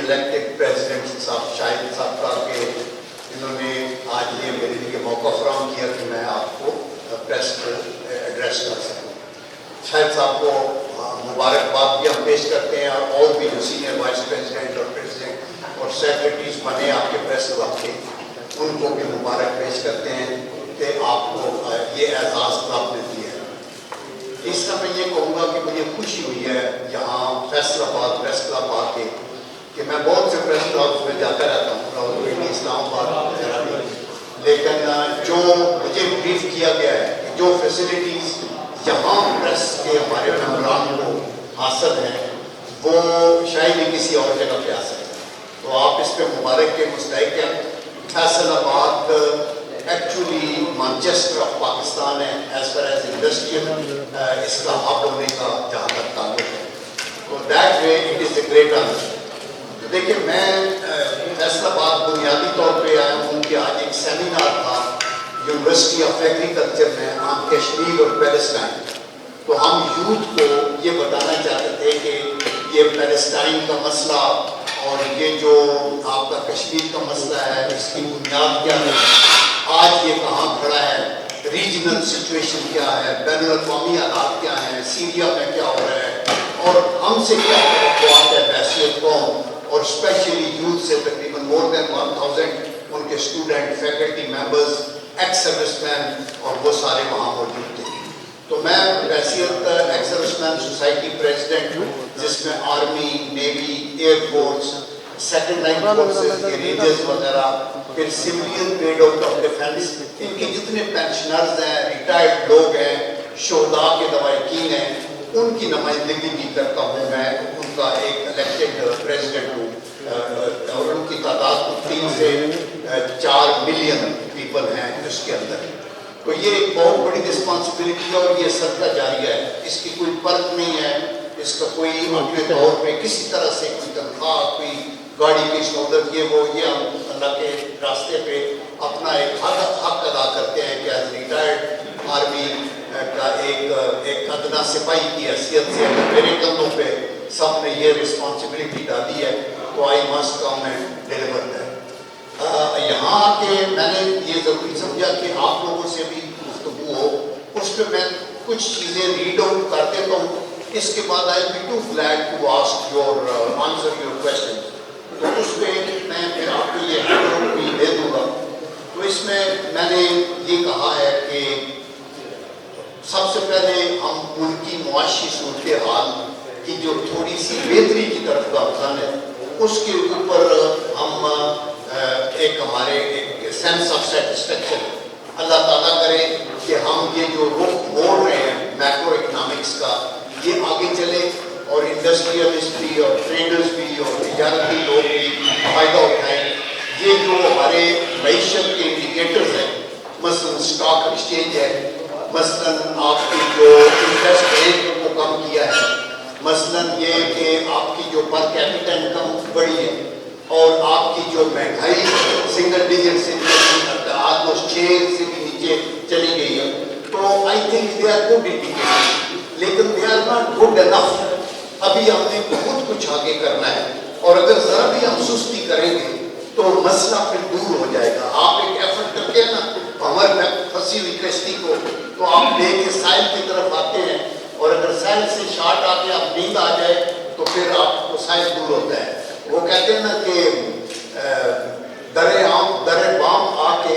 Elected president صاحب شاہد صاحب کا کہ انہوں نے آج یہ میرے لیے موقع فراہم کیا کہ میں آپ کو پریس کو ایڈریس کر سکوں. شاہد صاحب کو مبارکباد بھی ہم پیش کرتے ہیں اور بھی جو سینئر وائس پریزیڈنٹ اور پریزیڈنٹ اور سیکرٹریز بنے آپ کے پریس کلب کے, ان کو بھی مبارک پیش کرتے ہیں کہ آپ کو یہ اعزاز آپ نے دیا ہے. اس طرح میں یہ کہوں گا کہ مجھے خوشی ہوئی ہے یہاں فیصل آباد پریس کلب آ کے, کہ میں بہت سے پریس کلبس میں جاتا رہتا ہوں, راولپنڈی, اسلام آباد وغیرہ بھی, لیکن جو مجھے بریف کیا گیا ہے کہ جو فیسلٹیز یہاں پریس کے ہمارے ممبران کو حاصل ہیں وہ شاید ہی کسی اور جگہ پہ آ سکتے ہیں. تو آپ اس پہ مبارک کے مستحق ہیں. فیصل آباد ایکچولی مانچسٹر آف پاکستان ہے ایز فار ایز انڈسٹریل اس کا ہب ہونے کا جہاں تک تعلق ہے. تو that way it is a great honour. دیکھیے میں فیصل آباد بنیادی طور پہ آیا ہوں کہ آج ایک سیمینار تھا یونیورسٹی آف ایگریکلچر میں آن کشمیر اور پیلسٹائن. تو ہم یوتھ کو یہ بتانا چاہتے تھے کہ یہ پیلسٹائن کا مسئلہ اور یہ جو آپ کا کشمیر کا مسئلہ ہے اس کی بنیاد کیا ہے, آج یہ کہاں کھڑا ہے, ریجنل سچویشن کیا ہے, بین الاقوامی حالات کیا ہیں, سیریا میں کیا ہو رہا ہے, اور ہم سے کیا توقعات ہے بحیثیت قوم, اور اسپیشلی یوتھ سے تقریباً مور دین 1000 ان کے student, faculty members, ex service men, اور وہ سارے وہاں موجود تھے. تو میں بحیثیت ex service man society president جس میں army, navy, air force, second line forces کے ریجز وغیرہ, پھر سویلین گریڈ آف ڈیفینس, ان کے جتنے پینشنرز ہیں, ریٹائرڈ لوگ ہیں, شہداء کے لواحقین ہیں, ان کی نمائندگی بھی کرتا ہوں. میں ان کا ایک الیکٹڈ پریزیڈنٹ ہوں, اور ان کی تعداد 3 سے 4 ملین پیپل ہیں اس کے اندر. تو یہ ایک بہت بڑی رسپانسبلٹی ہے اور یہ صدقہ جاریہ ہے. اس کی کوئی فرق نہیں ہے, اس کا کوئی اپنے طور پہ کسی طرح سے کوئی تنخواہ, کوئی گاڑی کی سہولت, یہ وہ, یہ ہم اللہ کے راستے پہ اپنا ایک حق ادا کرتے ہیں کہ ایز ریٹائرڈ آرمی کا ایک ادنا سپاہی کی حیثیت سے میرے کندھوں پہ سب نے یہ رسپانسبلٹی ڈالی ہے, تو I must come and deliver that. یہاں آ کے میں نے یہ ضروری سمجھا کہ آپ لوگوں سے بھی گفتگو ہو, اس پہ میں کچھ چیزیں ریڈ آؤٹ کر دیتا ہوں, اس کے بعد I be too glad to ask your answer your question. تو اس پہ میں پھر آپ کو یہ ہینڈ آؤٹ بھی دے دوں گا. تو اس میں نے یہ کہا ہے کہ سب سے پہلے ہم ان کی معاشی صورتحال کی جو تھوڑی سی بہتری کی طرف گامزن ہے اس کے اوپر ہم ایک ہمارے ایک سینس آف سیٹسفیکشن, اللہ تعالیٰ کرے کہ ہم یہ جو رخ موڑ رہے ہیں میکرو اکنامکس کا, یہ آگے چلے اور انڈسٹریلسٹ بھی اور ٹریڈرز بھی اور تجارتی لوگ بھی فائدہ اٹھائیں. یہ جو ہمارے معیشت کے انڈیکیٹرز ہیں, مثلاً اسٹاک ایکسچینج ہے, مثلاً آپ کی جو انٹرسٹ ریٹ کو کم کیا ہے, مثلاً یہ کہ آپ کی جو پر کیپٹل انکم بڑھی ہے, اور آپ کی جو مہنگائی سنگل ڈیجٹ سے آلموسٹ 6 سے بھی نیچے چلی گئی ہے. تو I think they are good indicator, لیکن they are not good enough. ابھی ہم نے بہت کچھ آگے کرنا ہے, اور اگر ذرا بھی ہم سستی کریں گے تو مسئلہ پھر دور ہو جائے گا. آپ ایک ایفرٹ کرتے ہیں نا ہمر میں پھنسی ہوئی کشتی کو, تو آپ لے کے ساحل کی طرف آتے ہیں, اور اگر ساحل سے شاٹ آ کے آپ نیند آ جائے تو پھر آپ کو ساحل دور ہوتا ہے. وہ کہتے ہیں نا کہ در بام آ کے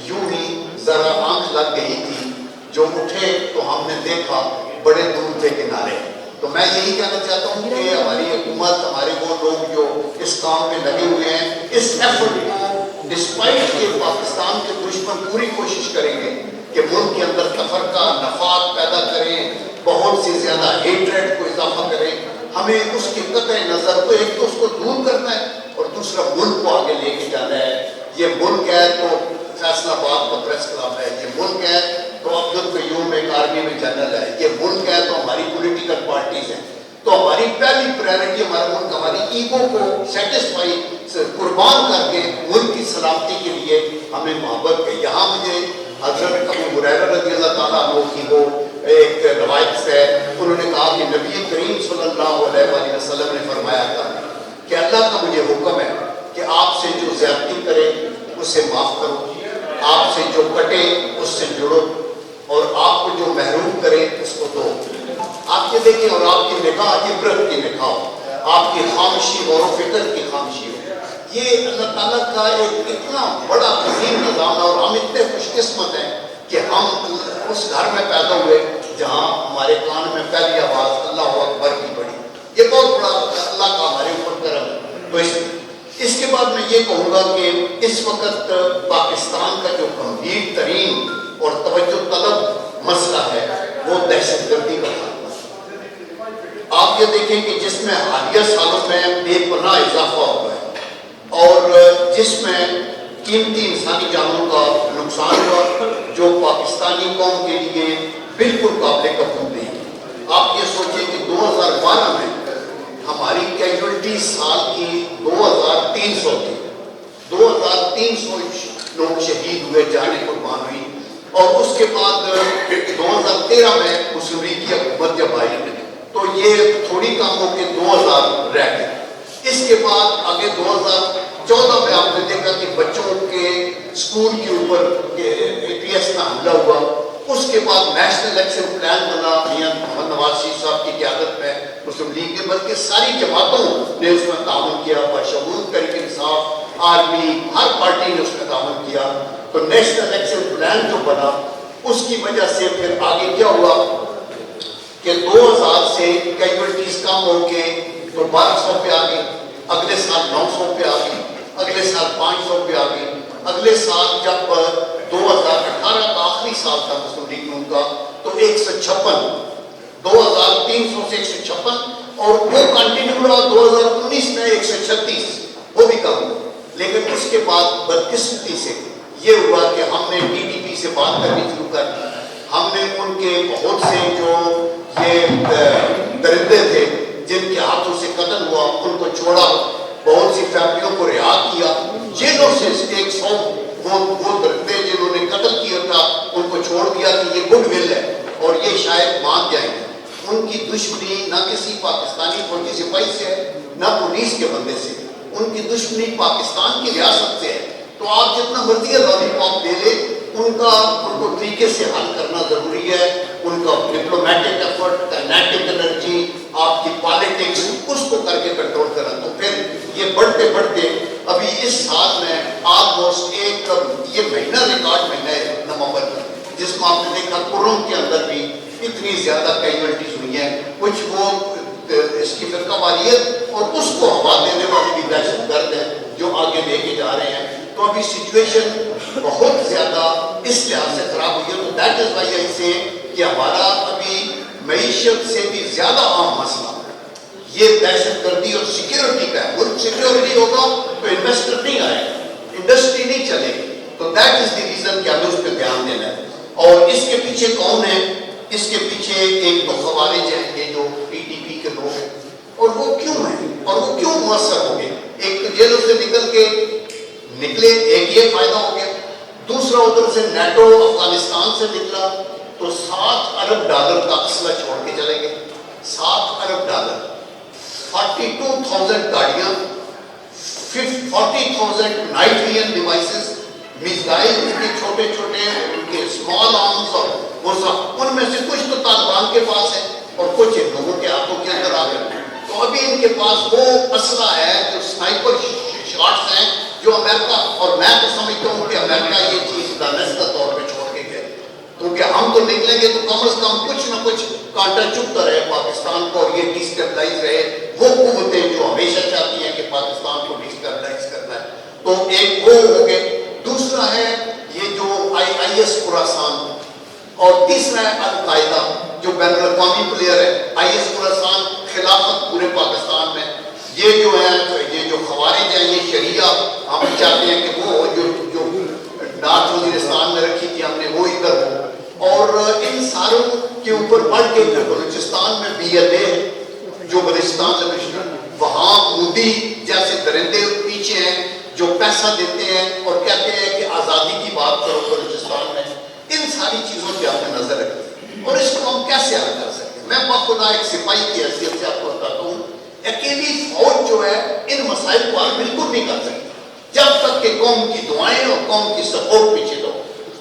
یوں ہی ذرا آنکھ لگ گئی تھی, جو اٹھے تو ہم نے دیکھا بڑے دور تھے کنارے. تو میں یہی کہنا چاہتا ہوں کہ ہماری حکومت, ہمارے وہ لوگ جو اس کام میں لگے ہوئے ہیں, اس ایفرٹ کو ڈسپائٹ کہ پاکستان کے دشمن پوری کوشش کریں گے کہ ملک کے اندر تفرقہ, نفاق پیدا کریں, بہت سی زیادہ ہیٹریڈ کو اضافہ کریں, ہمیں اس کی قطع نظر تو ایک تو اس کو دور کرنا ہے, اور دوسرا ملک کو آگے لے کے جانا ہے. یہ ملک ہے تو فیصل آباد کا پریس کلب ہے, یہ ملک ہے تو عبد القیوم ایک آرمی میں جنرل ہے, یہ ملک ہے تو ہماری پولیٹیکل پارٹیز ہیں. تو ہماری پہلی پرائرٹی ہمارا ملک, ہماری ایگو کو سیٹسفائی قربان کر کے ملک کی سلامتی کے لیے ہمیں محبت ہے. یہاں مجھے حضرت ابو ہریرہ رضی اللہ تعالیٰ عنہ کی وہ ایک روایت ہے, انہوں نے کہا کہ نبی کریم صلی اللہ علیہ وسلم نے فرمایا تھا کہ اللہ کا مجھے حکم ہے کہ آپ سے جو زیادتی کرے اسے معاف کرو، آپ سے جو کٹے اس سے جڑو، اور آپ کو جو محروم کرے اس کو دو۔ آپ یہ دیکھیں، اور آپ کی نگاہ عبرت کی نگاہ ہو، آپ کی خاموشی غور و فکر کی خاموشی ہو۔ یہ اللہ تعالیٰ کا ایک اتنا بڑا عظیم نظام ہے، اور ہم اتنے خوش قسمت ہیں کہ ہم اس گھر میں پیدا ہوئے جہاں ہمارے کان میں پہلی آواز اللہ اکبر کی پڑی۔ یہ بہت بڑا اللہ کا ہمارے اوپر کرم ہے۔ تو اس کے بعد میں یہ کہوں گا کہ اس وقت پاکستان کا جو گمبھیر ترین اور توجہ طلب مسئلہ ہے وہ دہشت گردی کا خاتمہ۔ آپ یہ دیکھیں کہ جس میں حالیہ سالوں میں بے پناہ اضافہ ہوا ہے، اور جس میں قیمتی انسانی جانوں کا نقصان ہوا جو پاکستانی قوم کے لیے بالکل قابل قبول نہیں۔ آپ یہ سوچیں کہ 2012 میں ہماری کیجولٹی سال کی 2300 تھی، 2300 لوگ شہید ہوئے، جانیں قربان ہوئی، اور اس کے بعد 2013 میں مسلم لیگ کی حکومت جب آئی تو یہ تھوڑی کم ہو کے 2000 رہ گئے۔ اس کے بعد آگے 2014 میں آپ نے دیکھا کہ بچوں کے اسکول کے اوپر APS کا حملہ ہوا۔ اس کے بعد نیشنل ایکشن پلان بنا میاں محمد نواز شریف صاحب کی قیادت میں مسلم لیگ نے، بلکہ ساری جماعتوں نے اس میں تعاون کیا، بشمول تحریک انصاف، آرمی، ہر پارٹی نے اس میں تعاون کیا۔ تو نیشنل ایکشن پلان جو بنا اس کی وجہ سے پھر آگے کیا ہوا کہ 2000 سے کیجولٹیز کم ہو کے تو 1200 پہ آ گئی، اگلے سال 900 پہ آ گئی، اگلے سال 500 پہ آ گئی، اگلے سال جب 2018 کا آخری سال تھا مسلم لیگ نون کا تو 156، 2300 سے 156، اور وہ کنٹینیو رہا 2019 میں 136، وہ بھی کم ہوا۔ لیکن اس کے بعد بدقسمتی سے یہ ہوا کہ ہم نے TTP سے بات کرنی شروع کر دی، ہم نے ان کے بہت سے جو یہ درندے تھے جن کے ہاتھوں سے قتل ہوا ان کو چھوڑا، بہت سی فیملیوں کو رہا کیا، جیلوں سے 100 وہ درندے جنہوں نے قتل کیا تھا ان کو چھوڑ دیا کہ یہ گڈ ول ہے اور یہ شاید مان جائیں گے۔ ان کی دشمنی نہ کسی پاکستانی فوجی سپاہی سے ہے نہ پولیس کے بندے سے، ان کی دشمنی پاکستان کی ریاست سے ہے۔ تو آپ جتنا مرضی لالی پاپ دے لیں، ان کو طریقے سے حل کرنا ضروری ہے، ان کا ڈپلومیٹک ایفرٹ، کائنیٹک انرجی، آپ کی پالیٹکس، اس کو کر کے کنٹرول کرنا۔ تو پھر یہ بڑھتے بڑھتے ابھی اس سال میں آلموسٹ یہ مہینہ ریکارڈ مہینہ ہے نومبر کا، جس میں آپ نے دیکھا قرم کے اندر بھی اتنی زیادہ کیجولٹیز ہوئی ہیں، کچھ وہ اس کی فرقہ واریت اور اس کو ہوا دینے والے بھی دہشت گرد ہیں جو آگے لے کے جا رہے ہیں۔ تو ابھی سچویشن بہت زیادہ اس لحاظ سے خراب ہوئی ہے۔ تو دیٹ از وائی آئی سے کہ ہمارا ابھی معیشت سے بھی زیادہ عام مسئلہ یہ دہشت گردی اور سیکیورٹی کا ہے۔ ملک سیکیورٹی ہوگا تو انویسٹر نہیں آئے گا، انڈسٹری نہیں چلے گی۔ تو دیٹ از دی ریزن کہ ہمیں اس پہ دھیان دینا ہے۔ اور اس کے پیچھے کون ہے؟ اس کے پیچھے ایک دو خوارج ہیں، یہ جو PTP کے لوگ ہیں، اور وہ کیوں ہیں اور وہ کیوں مؤثر ہو گئے؟ ایک تو جیلوں سے نکلے، ایک یہ فائدہ ہو گیا، دوسرا ادھر سے نیٹو افغانستان سے نکلا تو $7 ارب کا اسلحہ چھوڑ کے چلے گئے۔ $7 ارب، 42,000 گاڑیاں، 40,000 نائٹ ویژن ڈیوائسز، میزائل کے چھوٹے چھوٹے ان کے اسمال آرمز، اور وہ سب ان میں سے کچھ تو طالبان کے پاس ہے اور کچھ ان لوگوں کے ہاتھوں کے اندر آ گئے۔ تو ابھی ان کے پاس وہ اسلحہ ہے جو سنائپر شاٹس ہیں جو امریکہ، اور میں تو سمجھتا ہوں کہ امریکہ یہ چیز دانستہ طور پہ چھوڑ کے گئے، کیونکہ ہم تو نکلیں گے تو کم از کم کچھ نہ کچھ کانٹا چبھتا رہے پاکستان کو اور یہ ڈیسٹیبلائز رہے وہ قوتیں جو ہمیشہ چاہتی ہیں کہ پاکستان کو ڈیسٹیبلائز کرنا ہے۔ تو ایک وہ ہو گئے، دوسرا ہے یہ جو IS خراسان، اور تیسرا ہے القاعدہ جو بین الاقوامی پلیئر ہے۔ IS خراسان خلافت پورے پاکستان میں، یہ جو ہے یہ جو خوارج ہیں یہ شریعہ ہم چاہتے ہیں کہ وہ جو نارتھ وزیرستان میں رکھی تھی ہم نے وہ ادھر ہو، اور ان ساروں کے اوپر بڑھ کے بلوچستان میں BLA جو بلوچستان کمشنر، وہاں مودی جیسے درندے پیچھے ہیں جو پیسہ دیتے ہیں اور کہتے ہیں کہ آزادی کی بات کرو بلوچستان میں۔ ان ساری چیزوں پہ آپ نے نظر رکھی اور اس کو ہم کیسے حل کر سکتے ہیں؟ میں بخدا ایک سپاہی کی حیثیت سے آپ کو بتاتا ہوں، اکیلی فوج جو ہے ان اعتبار بالکل نہیں کر سکتے جب تک کہ قوم کی دعائیں اور قوم کی سپورٹ پیچھے دو.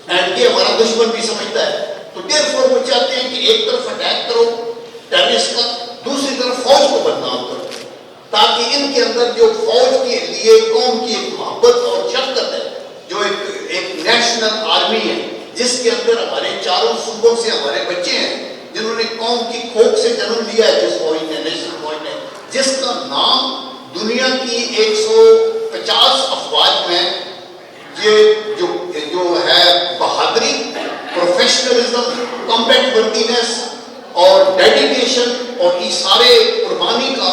اینڈ یہ ہمارا دشمن بھی سمجھتا ہے. تو دیر فور وہ چاہتے ہیں کہ ایک طرف اٹیک کرو ٹیررسٹ کا, دوسری طرف فوج کو بدنام کرو, تاکہ ان کے اندر جو فوج کے لیے قوم کی ایک محبت اور شفقت ہے, جو ایک نیشنل آرمی ہے جس کے اندر ہمارے چاروں صوبوں سے ہمارے بچے ہیں جنہوں نے قوم کی کھوک سے جنم لیا ہے, جس فوج نے, نیشنل فوج نے, جس کا نام دنیا کی 150 افواج میں یہ جو ہے بہادری, پروفیشنلزم, کمبیٹ وردینس اور ڈیڈیکیشن اور یہ سارے قربانی کا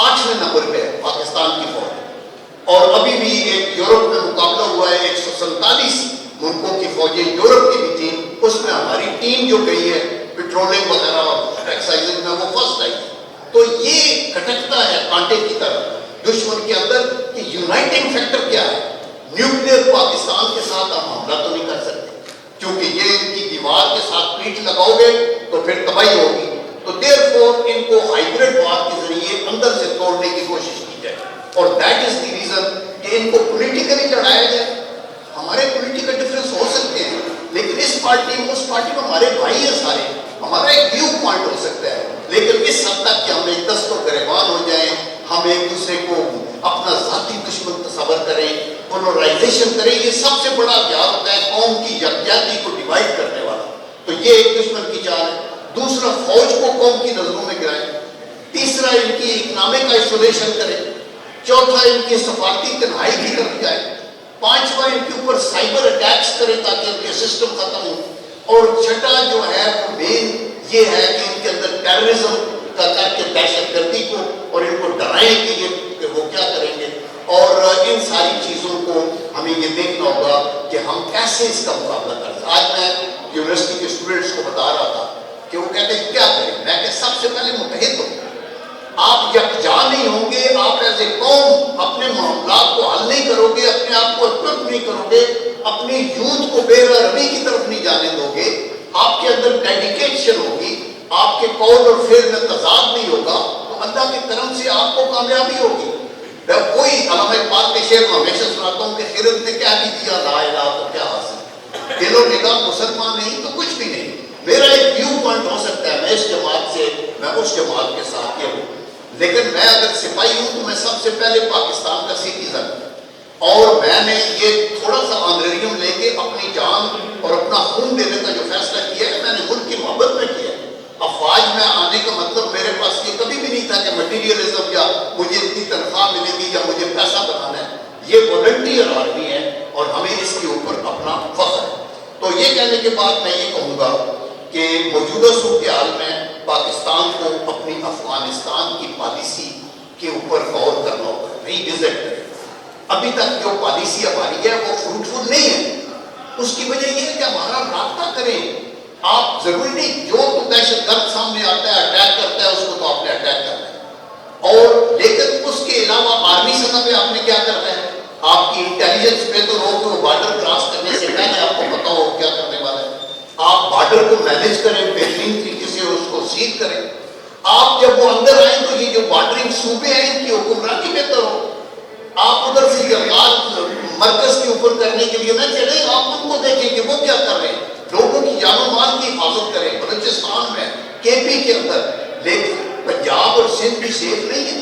8ویں نمبر پہ ہے پاکستان کی فوج. اور ابھی بھی ایک یورپ میں مقابلہ ہوا ہے 147 ملکوں کی فوجیں یورپ کی بھی تھیں, اس میں ہماری ٹیم جو گئی ہے پیٹرولنگ وغیرہ اور ایکسائزنگ میں وہ فرسٹ آئی. تو یہ کھٹکتا ہے کانٹے کی طرح دشمن کے اندر کہ یونائٹنگ فیکٹر کیا ہے. نیوکلیر پاکستان کے ساتھ ہم حملہ تو نہیں کر سکتے کیونکہ یہ ان کی دیوار کے ساتھ پیٹ لگاؤ گے تو پھر تباہی ہوگی. تو دیر فور ان کو ہائیبرڈ وار کے ذریعے اندر سے توڑنے کی کوشش کی جائے, اور دیٹ از دی ریزن کہ ان کو پولیٹیکلی لڑایا جائے. ہمارے پولیٹیکل ڈفرینس ہو سکتے ہیں لیکن اس پارٹی میں اس پارٹی میں ہمارے بھائی ہیں سارے, ہمارا ایک ویو پوائنٹ ہو سکتا ہے, لیکن اس حد تک کہ ہم ایک دست و گریبان ہو جائیں, ہم ایک دوسرے کو اپنا ذاتی دشمن تصور کریں, پولرائزیشن کریں, یہ سب سے بڑا ہتھیار ہوتا ہے قوم کی یکجہتی کو ڈیوائڈ کرنے والا. تو یہ ایک دشمن کی چال ہے. دوسرا, فوج کو قوم کی نظروں میں گرائیں. تیسرا, ان کی اکنامک آئسولیشن کریں. چوتھا, ان کی سفارتی تنہائی کی طرف جائے. پانچواں, ان کے اوپر سائبر اٹیکس کریں تاکہ ان کے سسٹم ختم ہو. اور چھٹا جو ہے وہ مین یہ ہے کہ ان کے اندر ٹیررزم کا کر کے دہشت گردی کو اور ان کو ڈرائیں کہ وہ کیا کریں گے. اور ان ساری چیزوں کو ہمیں یہ دیکھنا ہوگا کہ ہم کیسے اس کا مقابلہ کر سکتے. آج میں یونیورسٹی کے اسٹوڈنٹس کو بتا رہا تھا کہ وہ کہتے ہیں کیا کریں. میں کہ سب سے پہلے متحد ہو. آپ یکجا نہیں ہوں گے, آپ ایز اے قوم اپنے معاملات کو حل نہیں کرو گے, اپنے آپ کو اکوپ نہیں کرو گے, اپنی یوتھ کو بے روی کی طرف نہیں جانے دو گے, آپ کے اندر ڈیڈیکیشن ہوگی, آپ کے قول اور فعل میں تضاد نہیں ہوگا, تو اللہ کے کرم سے آپ کو کامیابی ہوگی. کوئی علامہ اقبال کے شعر میں ہمیشہ سناتا ہوں کہ خرد نے کیا نہیں دیا لا الہ تو کیا حاصل, دل و نگاہ مسلمان نہیں تو کچھ بھی نہیں. میرا ایک ویو پوائنٹ ہو سکتا ہے, میں اس جماعت سے, میں اس جماعت کے ساتھ یہ ہوں, لیکن میں اگر سپاہی ہوں تو میں سب سے پہلے پاکستان کا سٹیزن ہوں. اور میں نے یہ تھوڑا سا آنریریم لے کے اپنی جان اور اپنا خون دینے کا جو فیصلہ کیا ہے, میں نے ملک کی محبت میں کیا ہے. افواج میں آنے کا مطلب میرے پاس یہ کبھی بھی نہیں تھا کہ مٹیریلزم یا مجھے اتنی تنخواہ ملے گی یا مجھے پیسہ بنانا ہے. یہ والنٹیئر آرمی ہے اور ہمیں اس کے اوپر اپنا فخر ہے. تو یہ کہنے کے بعد میں یہ کہوں گا کہ موجودہ صورتحال میں پاکستان کو اپنی افغانستان کی پالیسی کے اوپر غور کرنا ہوگا, ری وزٹ کریں. ابھی تک جو پالیسی ہماری ہے وہ فروٹفل نہیں ہے. اس کی وجہ یہ ہے کہ ہمارا رابطہ کریں. آپ ضروری نہیں جو تو دہشت گرد سامنے آتا ہے اٹیک کرتا ہے اس کو تو آپ نے اٹیک کرنا ہے, اور لیکن اس کے علاوہ آرمی سطح پہ آپ نے کیا کرنا ہے. آپ کی انٹیلیجنس پہ تو رہو کہ وہ بارڈر کراس کرنے سے پہلے آپ کو پتا ہو کیا کرنے والا ہے. آپ بارڈر کو مینیج کریں, بہترین طریقے سے اس کو سیل کریں. آپ جب وہ اندر آئیں تو یہ جو بارڈرنگ صوبے ہیں ان کی حکمرانی بہتر ہو. آپ ادھر سے جنگات مرکز کے اوپر کرنے کے لیے نہ چلیں, آپ ان کو دیکھیں کہ وہ کیا کر رہے ہیں, لوگوں کی جان و مال کی حفاظت کریں. بلوچستان میں, کے پی کے اندر, لیکن پنجاب اور سندھ بھی سیف نہیں ہے.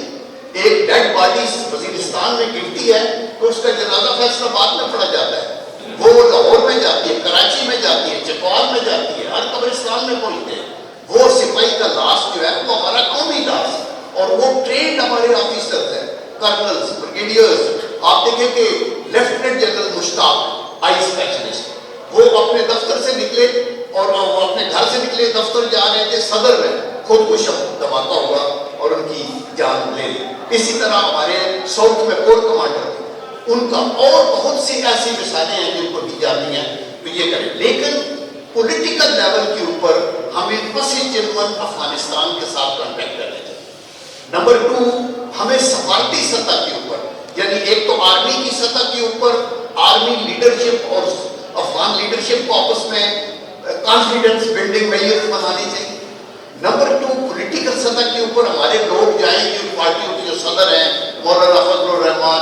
ایک ڈیڈ باڈی وزیرستان میں گرتی ہے تو اس کا جنازہ فیصلہ بعد میں پڑا جاتا ہے. وہ لاہور میں جاتی ہے, کراچی میں جاتی ہے, چکوال میں جاتی ہے, ہر قبرستان میں پہنچتے ہیں. وہ سپاہی کا لاش جو ہے وہ ہمارا قومی لاش ہے, اور وہ ٹرینڈ ہمارے آفیسرز ہیں, کرنلز, بریگیڈیئرز. آپ دیکھیں کہ لیفٹیننٹ جنرل مشتاق آئی اسپیشلسٹ, وہ اپنے دفتر سے نکلے اور وہ اپنے گھر سے نکلے, دفتر جا رہے تھے, صدر میں خودکش دھماکہ ہوا اور ان کی جان لے لی. اسی طرح ہمارے ساؤتھ میں کور کمانڈر تھے, ان کا, اور بہت سی ایسی مثالیں ہیں جن کو دی جاتی ہیں. تو یہ کریں, لیکن پولیٹیکل لیول کے اوپر ہمیں پس چلمن افغانستان کے ساتھ کانٹیکٹ کرنا چاہیے. نمبر 2, ہمیں سفارتی سطح کے اوپر, یعنی ایک تو آرمی کی سطح کے اوپر آرمی لیڈرشپ اور افغان لیڈرشپ کو آپس میں کانفیڈنس بلڈنگ میئرز بنانی چاہیے. نمبر 2, پولیٹیکل سطح کے اوپر ہمارے لوگ جائیں گے, پارٹیوں کے جو صدر ہیں مولانا فضل الرحمان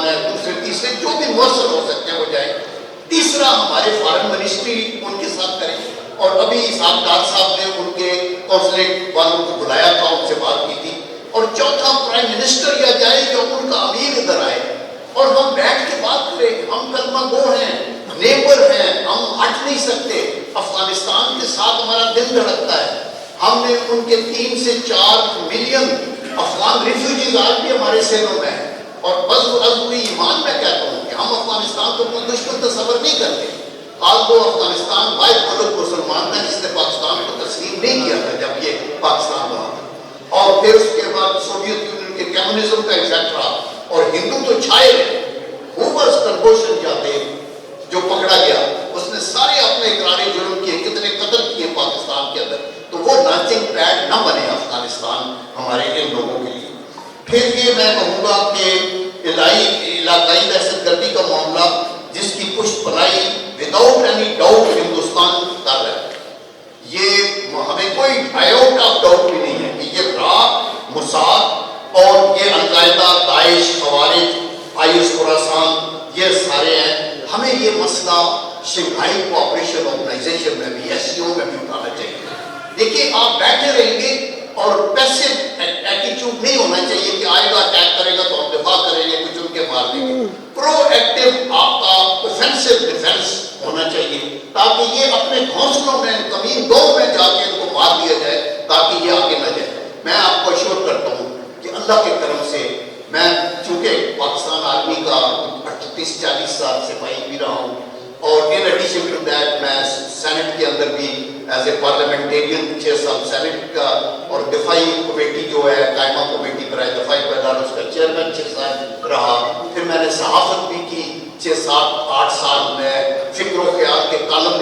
ہسٹری ان کے ساتھ کریں. اور ابھی اسحاق ڈار صاحب نے ان کے کونسلیٹ والوں کو بلایا تھا, ان سے بات کی تھی. اور چوتھا, پرائم منسٹر یا جائے یا ان کا امیر ادھر آئے اور ہم بیٹھ کے بات کریں. ہم کلمہ گو ہیں, نیبر ہیں, ہم ہٹ نہیں سکتے. افغانستان کے ساتھ ہمارا دل دھڑکتا ہے. ہم نے ان کے 3 سے 4 ملین افغان ریفیوجیز آج بھی ہمارے سینوں میں ہیں. اور بس عزوی ایمان میں کہتا ہوں کہ ہم افغانستان کو کوئی دشمن تصور نہیں کرتے. آج وہ افغانستان واحد ملک مسلمان تھا جس نے پاکستان کو تسلیم نہیں کیا تھا جب یہ پاکستان بنا تھا. اور پھر اس کے بعد سوویت یونین کے کمیونزم کا ایفیکٹ رہا اور ہندو تو چھائے رہے. ہوورز کنبوشن جاتے جو پکڑا گیا, اس نے سارے اپنے اقرار جرم کیے, کتنے قتل کیے پاکستان کے اندر. تو وہ لانچنگ پیڈ نہ بنے افغانستان ہمارے ان لوگوں کے لیے. پھر یہ میں کہوں گا کہ علاقائی دہشت گردی کا معاملہ جس کی پشت پنائی وداؤٹ اینی ڈاؤٹ ہندوستان کر رہا ہے, یہ ہمیں کوئی آیوٹ آف ڈاؤٹ بھی نہیں ہے کہ یہ را موساد اور یہ القاعدہ, داعش, خوارج, آئیس خراسان, یہ سارے ہیں. ہمیں یہ مسئلہ شنگھائی کوآپریشن آرگنائزیشن میں بھی, ایس سی او میں بھی اٹھانا چاہیے. دیکھیے آپ بیٹھے رہیں گے اور پیسو ایٹیچیوڈ نہیں ہونا چاہیے کہ آئے گا اٹیک کرے گا تو ہم دفاع کریں گے, کچھ ان کے مار دیں گے. پرو ایکٹیو آپ کا اوفینسو ڈیفینس ہونا چاہیے تاکہ یہ اپنے گھونسلوں میں کمین دور میں جا کے ان کو مار دیا جائے تاکہ یہ آگے نہ جائے. میں آپ کو اشور کرتا ہوں کہ اللہ کے کرم سے میں چونکہ پاکستان آرمی کا 38-40 سال سپاہی بھی رہا ہوں اور ان ایڈیشن ٹو دیٹ میں سینٹ کے اندر بھی ایز اے پارلیمنٹیرین 6 سال سینٹ کا اور دفاعی کمیٹی جو ہے قائمہ کمیٹی برائے دفاعی پیدار اس کا چیئرمین 6 سال رہا. پھر میں نے صحافت بھی کی 6-7-8 سال. میں فکر و خیال کے کالم